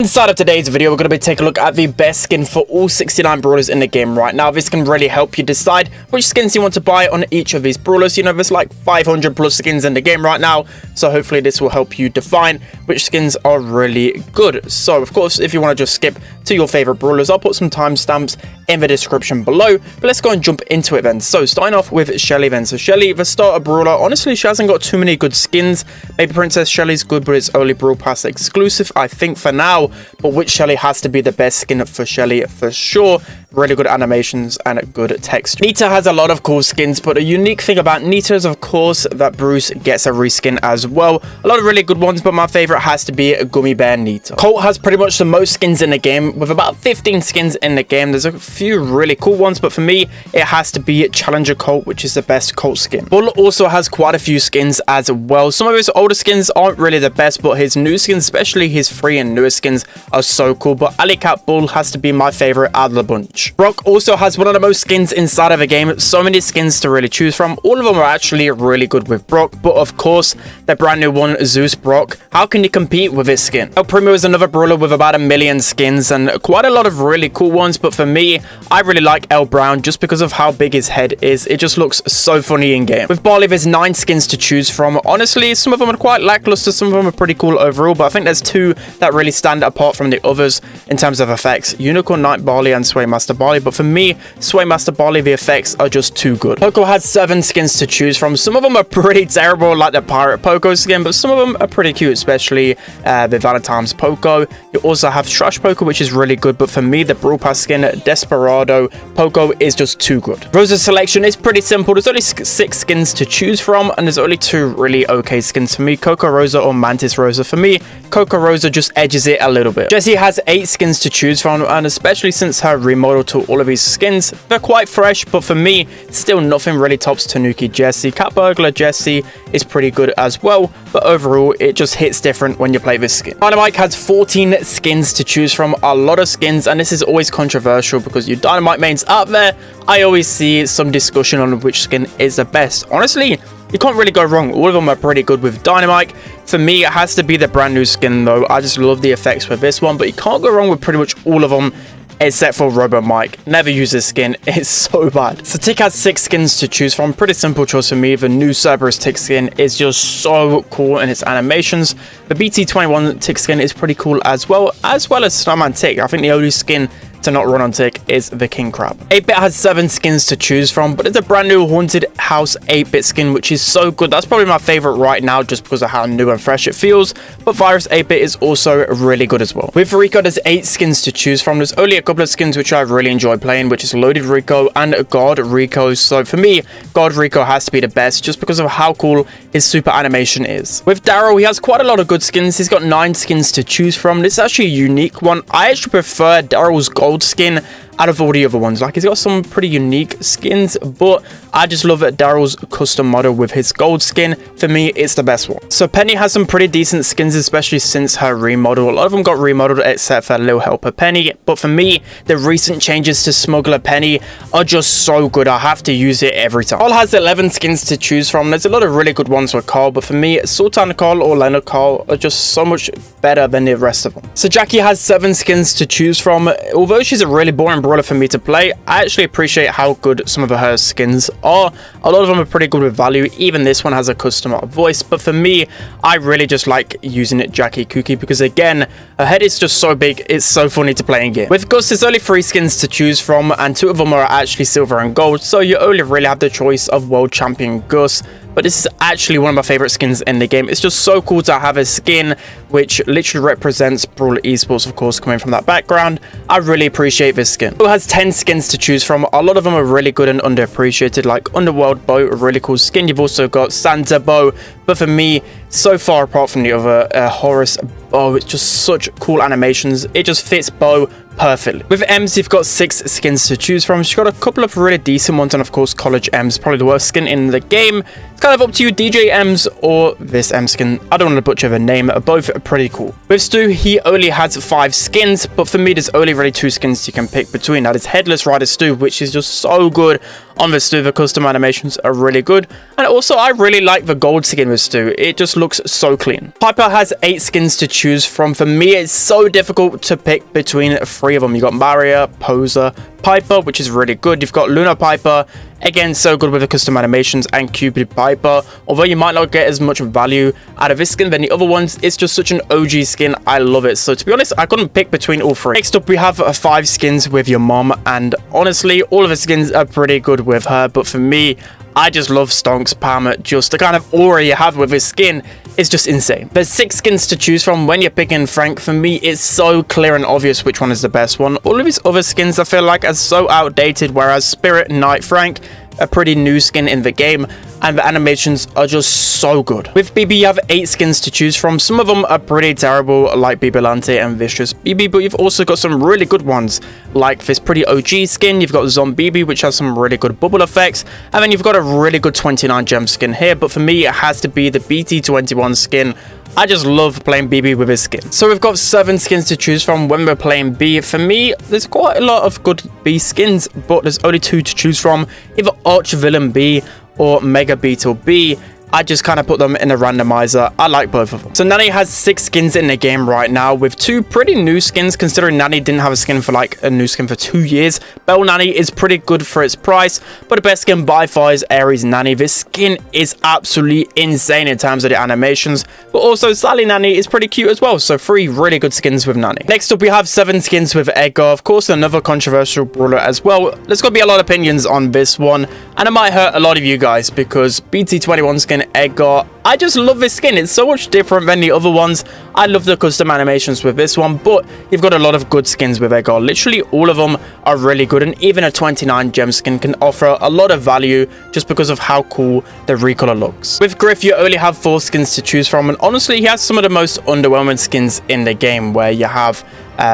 Inside of today's video, we're going to be taking a look at the best skin for all 69 brawlers in the game right now. This can really help you decide which skins you want to buy on each of these brawlers. You know, there's like 500 plus skins in the game right now, so hopefully this will help you define which skins are really good. So, of course, if you want to just skip to your favorite brawlers, I'll put some timestamps in the description below, but let's go and jump into it then. So, starting off with Shelly then. So, Shelly, the starter brawler, honestly, she hasn't got too many good skins. Maybe Princess Shelly's good, but it's only Brawl Pass exclusive, I think, for now. But which Shelly has to be the best skin for Shelly for sure. Really good animations and good text. Nita has a lot of cool skins, but a unique thing about Nita is, of course, that Bruce gets a reskin as well. A lot of really good ones, but my favorite has to be Gummy Bear Nita. Colt has pretty much the most skins in the game, with about 15 skins in the game. There's a few really cool ones, but for me, it has to be Challenger Colt, which is the best Colt skin. Bull also has quite a few skins as well. Some of his older skins aren't really the best, but his new skins, especially his free and newer skins, are so cool. But Alley Cat Bull has to be my favorite out of the bunch. Brock also has one of the most skins inside of the game. So many skins to really choose from. All of them are actually really good with Brock, but of course, the brand new one, Zeus Brock. How can you compete with his skin? El Primo is another brawler with about 1 million skins and quite a lot of really cool ones, but for me, I really like El Brown just because of how big his head is. It just looks so funny in game. With Barley, there's 9 skins to choose from. Honestly, some of them are quite lackluster, some of them are pretty cool overall, but I think there's 2 that really stand apart from the others in terms of effects. Unicorn Knight Barley and Sway Master Barley, but for me, Sway Master Barley, the effects are just too good. Poco has 7 skins to choose from. Some of them are pretty terrible, like the Pirate Poco skin, but some of them are pretty cute, especially the Valentine's Poco. You also have Trash Poco, which is really good, but for me, the Brawl Pass skin, Desperado Poco, is just too good. Rosa's selection is pretty simple. There's only 6 skins to choose from, and there's only 2 really okay skins for me, Coco Rosa or Mantis Rosa. For me, Coco Rosa just edges it a little bit. Jessie has 8 skins to choose from, and especially since her remodel to all of these skins, they're quite fresh, but for me, still nothing really tops Tanuki Jessie. Cat Burglar Jessie is pretty good as well, but overall, it just hits different when you play this skin. Dynamite has 14 skins to choose from, a lot of skins, and this is always controversial because you Dynamite mains out there, I always see some discussion on which skin is the best. Honestly, you can't really go wrong. All of them are pretty good with Dynamite. For me, it has to be the brand new skin though. I just love the effects with this one, but you can't go wrong with pretty much all of them except for Robo Mike. Never use this skin, it's so bad. So Tick has 6 skins to choose from. Pretty simple choice for me. The new Cerberus Tick skin is just so cool in its animations. The BT21 Tick skin is pretty cool as well as Snowman Tick. I think the only skin to not run on Tick is the King Crab. 8-Bit has 7 skins to choose from, but it's a brand new Haunted House 8-Bit skin, which is so good. That's probably my favorite right now just because of how new and fresh it feels, but Virus 8-Bit is also really good as well. With Rico, there's 8 skins to choose from. There's only a couple of skins which I really enjoy playing, which is Loaded Rico and God Rico. So for me, God Rico has to be the best just because of how cool his super animation is. With Daryl, he has quite a lot of good skins. He's got 9 skins to choose from. This is actually a unique one. I actually prefer Daryl's gold skin out of all the other ones. Like, he's got some pretty unique skins, but I just love Daryl's custom model with his gold skin. For me, it's the best one. So Penny has some pretty decent skins, especially since her remodel. A lot of them got remodeled except for Lil Helper Penny, but for me, the recent changes to Smuggler Penny are just so good. I have to use it every time. Carl has 11 skins to choose from. There's a lot of really good ones with Carl, but for me, Sultan Carl or Leonard Carl are just so much better than the rest of them. So Jackie has 7 skins to choose from. Although she's a really boring brawler for me to play, I actually appreciate how good some of her skins are. A lot of them are pretty good with value. Even this one has a custom voice, but for me, I really just like using it Jackie Kooky because again, her head is just so big, it's so funny to play in game. With Gus, there's only 3 skins to choose from, and 2 of them are actually silver and gold, so you only really have the choice of World Champion Gus. But this is actually one of my favorite skins in the game. It's just so cool to have a skin which literally represents Brawl Esports, of course, coming from that background. I really appreciate this skin. It has 10 skins to choose from. A lot of them are really good and underappreciated, like Underworld Bow, a really cool skin. You've also got Santa Bow, but for me, so far apart from the other, Horus Bow, it's just such cool animations. It just fits Bow perfectly. With Ems, you've got 6 skins to choose from. She's got a couple of really decent ones, and of course, College Ems, probably the worst skin in the game. It's kind of up to you, DJ Ems or this Ems skin. I don't want to butcher the name, both are pretty cool. With Stu, he only has 5 skins, but for me, there's only really 2 skins you can pick between. That is Headless Rider Stu, which is just so good on the Stu. The custom animations are really good, and also I really like the gold skin with Stu. It just looks so clean. Piper has 8 skins to choose from. For me, it's so difficult to pick between 3 of them. You got Maria, Poser, Piper, which is really good. You've got Luna Piper, again, so good with the custom animations, and Cupid Piper. Although you might not get as much value out of this skin than the other ones, it's just such an OG skin. I love it. So to be honest, I couldn't pick between all 3. Next up, we have 5 skins with your mom, and honestly, all of the skins are pretty good with her. But for me, I just love Stonk's Pam. Just the kind of aura you have with his skin is just insane. There's 6 skins to choose from when you're picking Frank. For me, it's so clear and obvious which one is the best one. All of his other skins I feel like are so outdated, whereas Spirit Knight Frank, a pretty new skin in the game, and the animations are just so good. With BB, you have 8 skins to choose from. Some of them are pretty terrible, like Bibilante and Vicious BB, but you've also got some really good ones, like this pretty OG skin. You've got Zombie, which has some really good bubble effects, and then you've got a really good 29 gem skin here. But for me, it has to be the BT21 skin. I just love playing BB with his skin. So we've got 7 skins to choose from when we're playing B. For me, there's quite a lot of good B skins, but there's only 2 to choose from, either Arch Villain B or Mega Beetle B. I just kind of put them in a randomizer. I like both of them. So Nani has 6 skins in the game right now, with 2 pretty new skins, considering Nani didn't have a skin for like a new skin for 2 years. Bell Nani is pretty good for its price, but the best skin by far is Aries Nani. This skin is absolutely insane in terms of the animations, but also Sally Nani is pretty cute as well. So 3 really good skins with Nani. Next up, we have 7 skins with Edgar. Of course, another controversial brawler as well. There's going to be a lot of opinions on this one, and it might hurt a lot of you guys because BT21 skin Edgar, I just love this skin. It's so much different than the other ones. I love the custom animations with this one, but you've got a lot of good skins with Edgar. Literally all of them are really good, and even a 29 gem skin can offer a lot of value just because of how cool the recolor looks. With Griff, you only have 4 skins to choose from, and honestly, he has some of the most underwhelming skins in the game, where you have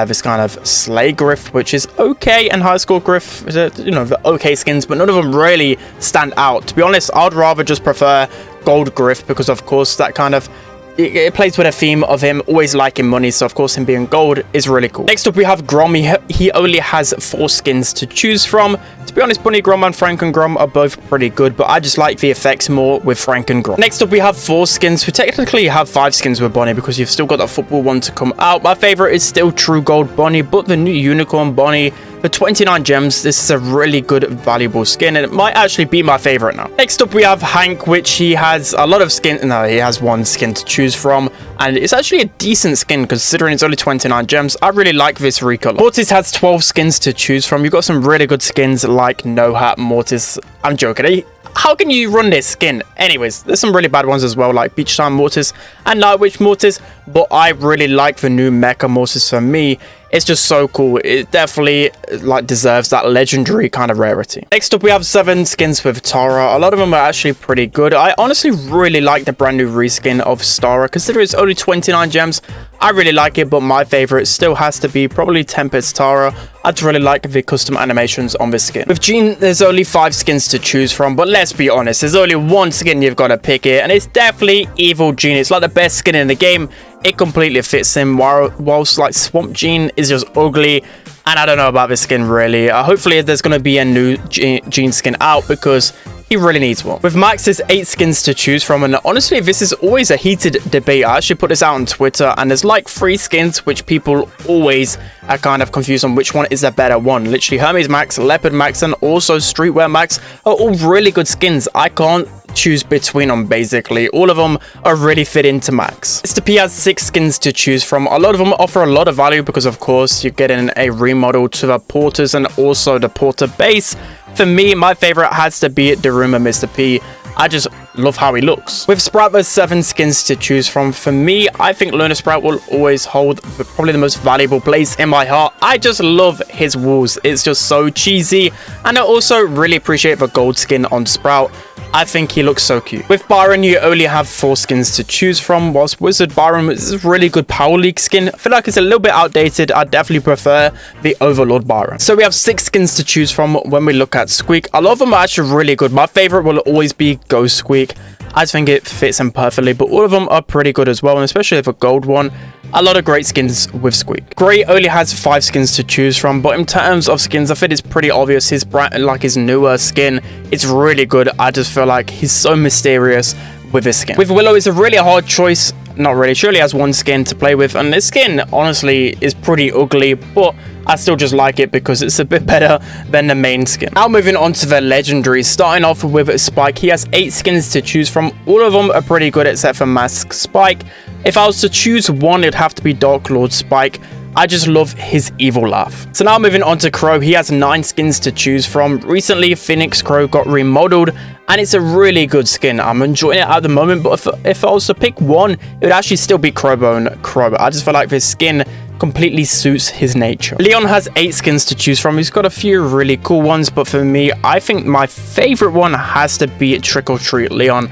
this kind of Slay Griff, which is okay, and High Score Griff, you know, the okay skins, but none of them really stand out. To be honest, I'd rather just prefer Gold Griff, because of course that kind of it plays with a theme of him always liking money, so of course him being gold is really cool. Next up, we have Grom. He only has 4 skins to choose from. To be honest, Bunny Grom and Frank and Grom are both pretty good, but I just like the effects more with Frank and Grom. Next up, we have 4 skins. We technically have 5 skins with Bonnie because you've still got that football one to come out. My favorite is still True Gold Bonnie, but the new Unicorn Bonnie for 29 gems, this is a really good, valuable skin, and it might actually be my favorite now. Next up, we have Hank, which he has a lot of skin. No, he has 1 skin to choose from, and it's actually a decent skin considering it's only 29 gems. I really like this recolor. Mortis has 12 skins to choose from. You've got some really good skins like No Hat Mortis. I'm joking. How can you run this skin? Anyways, there's some really bad ones as well, like Beach Time Mortis and Night Witch Mortis, but I really like the new Mecha Mortis. For me, it's just so cool. It definitely like deserves that legendary kind of rarity. Next up, we have 7 skins with Tara. A lot of them are actually pretty good. I honestly really like the brand new reskin of Stara. Considering it's only 29 gems, I really like it, but my favorite still has to be probably Tempest Tara. I just really like the custom animations on this skin. With Jean, there's only 5 skins to choose from, but let's be honest, there's only 1 skin you've got to pick here, and it's definitely Evil Jean. It's like the best skin in the game. It completely fits him, whilst like Swamp Jean is just ugly, and I don't know about this skin really. Hopefully there's going to be a new Jean skin out, because he really needs one. With Max, there's 8 skins to choose from, and honestly, this is always a heated debate. I actually put this out on Twitter, and there's like 3 skins which people always are kind of confused on which one is the better one. Literally, Hermes Max, Leopard Max, and also Streetwear Max are all really good skins. I can't choose between them. Basically, all of them are really fit into Max. Mr. P has 6 skins to choose from. A lot of them offer a lot of value because of course you're getting a remodel to the porters and also the porter base. For me, my favorite has to be Daruma Mr. P. I just love how he looks. With Sprout, there's 7 skins to choose from. For me, I think Luna Sprout will always hold probably the most valuable place in my heart. I just love his walls. It's just so cheesy, and I also really appreciate the gold skin on Sprout. I think he looks so cute. With Byron, you only have 4 skins to choose from, whilst Wizard Byron is a really good Power League skin. I feel like it's a little bit outdated. I definitely prefer the Overlord Byron. So we have 6 skins to choose from when we look at Squeak. A lot of them are actually really good. My favorite will always be Ghost Squeak. I just think it fits him perfectly, but all of them are pretty good as well, and especially the gold one. A lot of great skins with Squeak. Gray only has 5 skins to choose from, but in terms of skins, I think it's pretty obvious. His brand, like his newer skin, it's really good. I just feel like he's so mysterious with this skin. With Willow, it's a really hard choice. Not really. She only has one skin to play with, and this skin honestly is pretty ugly, but I still just like it because it's a bit better than the main skin. Now moving on to the legendaries, starting off with Spike. He has 8 skins to choose from. All of them are pretty good except for Mask Spike. If I was to choose one, it'd have to be Dark Lord Spike. I just love his evil laugh. So now moving on to Crow, he has 9 skins to choose from. Recently, Phoenix Crow got remodeled, and it's a really good skin. I'm enjoying it at the moment, but if I was to pick one, it would actually still be Crowbone Crow. I just feel like this skin completely suits his nature. Leon has 8 skins to choose from. He's got a few really cool ones, but for me, I think my favorite one has to be Trick or Treat Leon.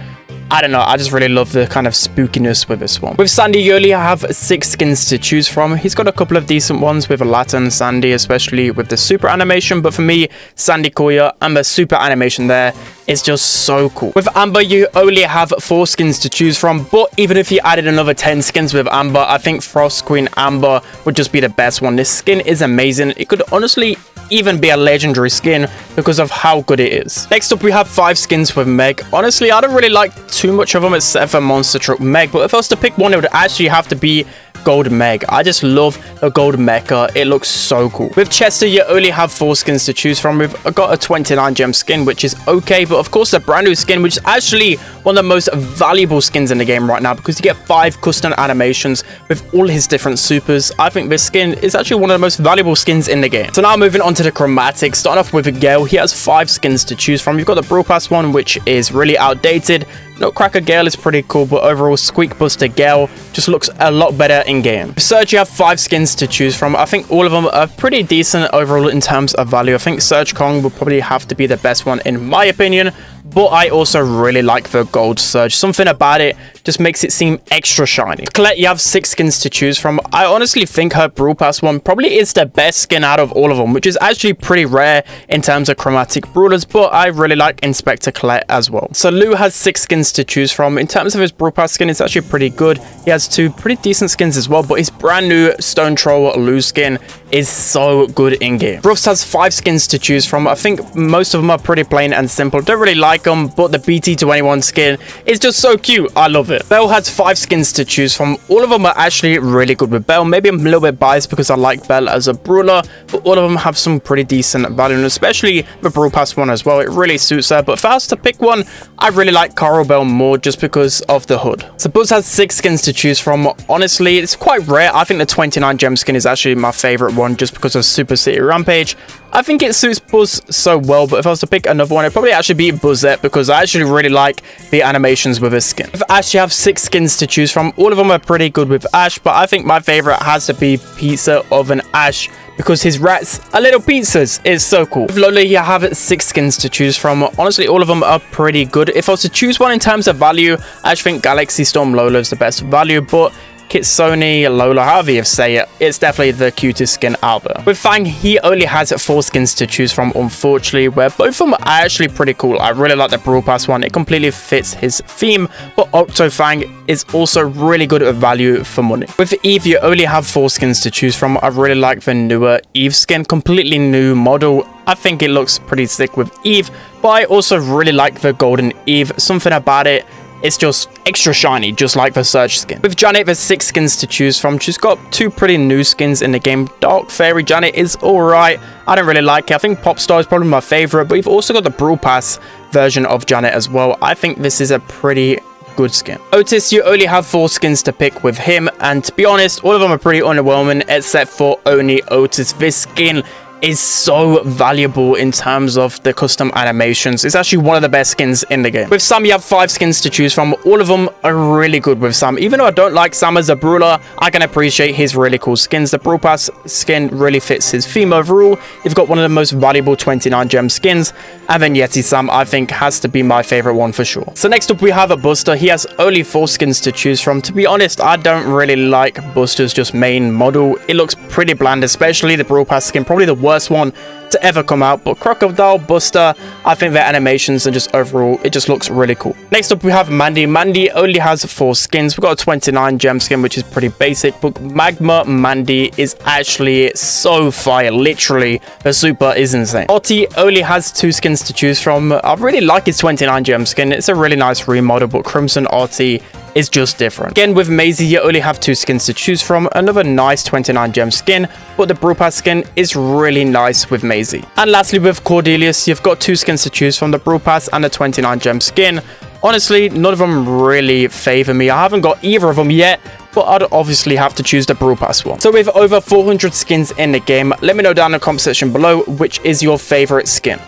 I don't know, I just really love the kind of spookiness with this one. With Sandy, you only have 6 skins to choose from. He's got a couple of decent ones with Latin Sandy, especially with the super animation, but for me, Sandy Koya and the super animation there is just so cool. With Amber, you only have 4 skins to choose from, but even if you added another 10 skins with Amber, I think Frost Queen Amber would just be the best one. This skin is amazing. It could honestly even be a legendary skin because of how good it is. Next up, we have 5 skins with Meg. Honestly, I don't really like too much of them except for Monster Truck Meg, but if I was to pick one, it would actually have to be Gold Meg. I just love the gold mecha. It looks so cool. With Chester, you only have 4 skins to choose from. We've got a 29 gem skin, which is okay, but of course the brand new skin, which is actually one of the most valuable skins in the game right now because you get 5 custom animations with all his different supers. I think this skin is actually one of the most valuable skins in the game. So now moving on to the Chromatic, starting off with Gale. He has 5 skins to choose from. You've got the Brawl Pass one, which is really outdated. Nutcracker Gale is pretty cool, but overall Squeak Buster Gale just looks a lot better in game. With Surge, you have 5 skins to choose from. I think all of them are pretty decent overall in terms of value. I think Surge Kong will probably have to be the best one in my opinion, but I also really like the Gold Surge. Something about it just makes it seem extra shiny. Colette, you have 6 skins to choose from. I honestly think her Brawl Pass one probably is the best skin out of all of them, which is actually pretty rare in terms of chromatic brawlers, but I really like Inspector Colette as well. So Lou has 6 skins to choose from. In terms of his Brawl Pass skin, it's actually pretty good. He has 2 pretty decent skins as well, but his brand new Stone Troll Lou skin is so good in game. Ruffs has 5 skins to choose from. I think most of them are pretty plain and simple. Don't really like them, but the BT21 skin is just so cute. I love it. Belle has 5 skins to choose from. All of them are actually really good with Belle. Maybe I'm a little bit biased because I like Belle as a brawler, but all of them have some pretty decent value, and especially the Brawl Pass one as well. It really suits her, but if I was to pick one, I really like Coral Belle more just because of the hood. So Buzz has 6 skins to choose from. Honestly, it's quite rare. I think the 29 gem skin is actually my favorite one just because of Super City Rampage. I think it suits Buzz so well, but if I was to pick another one, it'd probably actually be Buzzette because I actually really like the animations with his skin. With Ash, you have 6 skins to choose from. All of them are pretty good with Ash, but I think my favorite has to be Pizza Oven Ash because his rats are little pizzas. It's so cool. With Lola, you have 6 skins to choose from. Honestly, all of them are pretty good. If I was to choose one in terms of value, I actually think Galaxy Storm Lola is the best value, but Kitsune Lola, however you say it, it's definitely the cutest skin out there. With Fang, he only has 4 skins to choose from, unfortunately, where both of them are actually pretty cool. I really like the Brawl Pass one. It completely fits his theme, but Octo Fang is also really good at value for money. With Eve, you only have 4 skins to choose from. I really like the newer Eve skin, completely new model. I think it looks pretty sick with Eve, but I also really like the Golden Eve. Something about it, it's just extra shiny, just like the Surge skin. With Janet, there's 6 skins to choose from. She's got 2 pretty new skins in the game. Dark Fairy Janet is alright. I don't really like it. I think Popstar is probably my favorite, but we've also got the Brawl Pass version of Janet as well. I think this is a pretty good skin. Otis, you only have 4 skins to pick with him, and to be honest, all of them are pretty underwhelming except for only Otis. This skin is so valuable in terms of the custom animations. It's actually one of the best skins in the game. With Sam, you have 5 skins to choose from. All of them are really good with Sam. Even though I don't like Sam as a brawler, I can appreciate his really cool skins. The Brawl Pass skin really fits his theme overall. You've got one of the most valuable 29 gem skins, and then Yeti Sam, I think, has to be my favorite one for sure. So next up, we have a Buster. He has only 4 skins to choose from. To be honest, I don't really like Buster's just main model. It looks pretty bland, especially the Brawl Pass skin, probably the worst one to ever come out, but Crocodile, Buster, I think their animations and just overall, it just looks really cool. Next up, we have Mandy. Mandy only has 4 skins. We've got a 29 gem skin, which is pretty basic, but Magma Mandy is actually so fire. Literally, the super is insane. Otty only has 2 skins to choose from. I really like his 29 gem skin. It's a really nice remodel, but Crimson Otty is just different. Again, with Maisie, you only have 2 skins to choose from. Another nice 29 gem skin, but the Brawl Pass skin is really nice with Maisie. And lastly, with Cordelius, you've got 2 skins to choose from, the Brawl Pass and the 29 gem skin. Honestly, none of them really favor me. I haven't got either of them yet, but I'd obviously have to choose the Brawl Pass one. So with over 400 skins in the game, let me know down in the comment section below which is your favorite skin.